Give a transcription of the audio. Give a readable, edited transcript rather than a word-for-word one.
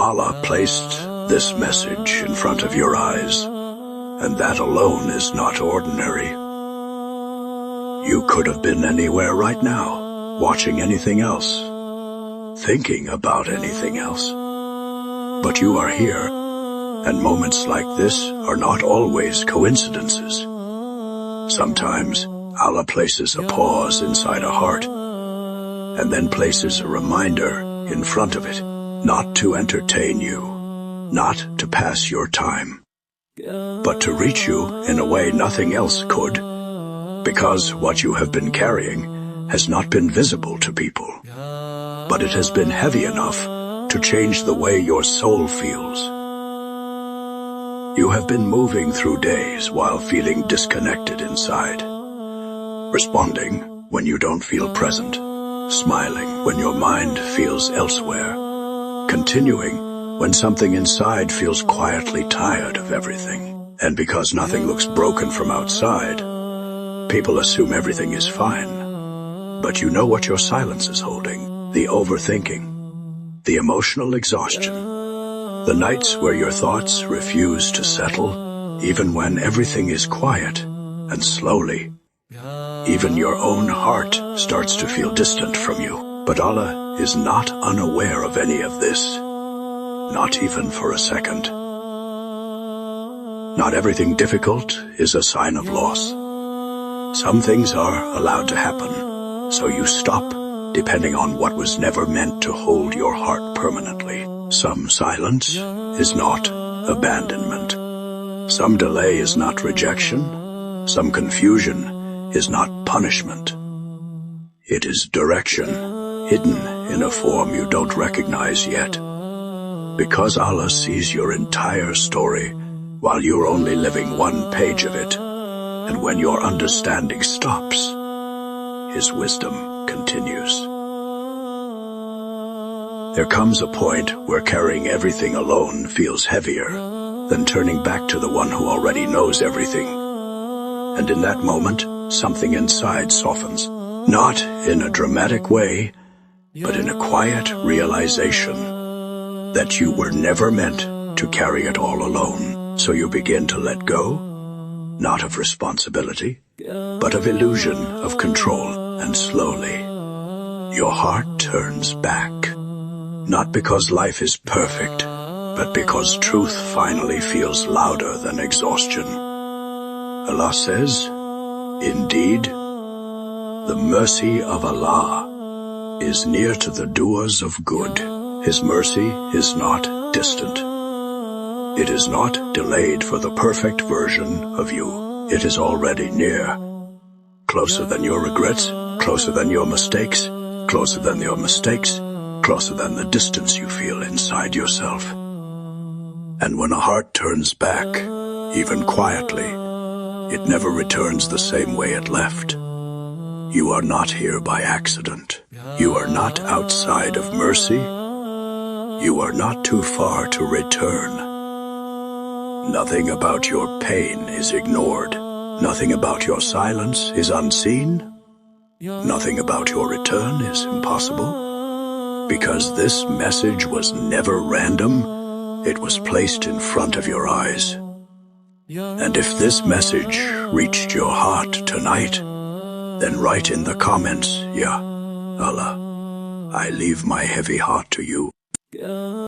Allah placed this message in front of your eyes, and that alone is not ordinary. You could have been anywhere right now, watching anything else, thinking about anything else. But you are here, and moments like this are not always coincidences. Sometimes Allah places a pause inside a heart, and then places a reminder in front of it, not to entertain you, not to pass your time, but to reach you in a way nothing else could, because what you have been carrying has not been visible to people, but it has been heavy enough to change the way your soul feels. You have been moving through days while feeling disconnected inside, responding when you don't feel present, smiling when your mind feels elsewhere, continuing when something inside feels quietly tired of everything. And because nothing looks broken from outside, people assume everything is fine. But you know what your silence is holding: the overthinking, the emotional exhaustion, the nights where your thoughts refuse to settle, even when everything is quiet, and slowly, even your own heart starts to feel distant from you. But Allah is not unaware of any of this, not even for a second. Not everything difficult is a sign of loss. Some things are allowed to happen, so you stop, depending on what was never meant to hold your heart permanently. Some silence is not abandonment. Some delay is not rejection. Some confusion is not punishment. It is direction, hidden in a form you don't recognize yet. Because Allah sees your entire story, while you're only living one page of it, and when your understanding stops, His wisdom continues. There comes a point where carrying everything alone feels heavier than turning back to the one who already knows everything. And in that moment, something inside softens, not in a dramatic way, but in a quiet realization that you were never meant to carry it all alone. So you begin to let go, not of responsibility, but of illusion of control, and slowly, your heart turns back. Not because life is perfect, but because truth finally feels louder than exhaustion. Allah says, "Indeed, the mercy of Allah is near to the doers of good. His mercy is not distant. It is not delayed for the perfect version of you. It is already near, closer than your regrets, closer than your mistakes, closer than your mistakes, closer than the distance you feel inside yourself." And when a heart turns back, even quietly, it never returns the same way it left. You are not here by accident. You are not outside of mercy. You are not too far to return. Nothing about your pain is ignored. Nothing about your silence is unseen. Nothing about your return is impossible. Because this message was never random, it was placed in front of your eyes. And if this message reached your heart tonight, then write in the comments, "Ya Allah, I leave my heavy heart to you."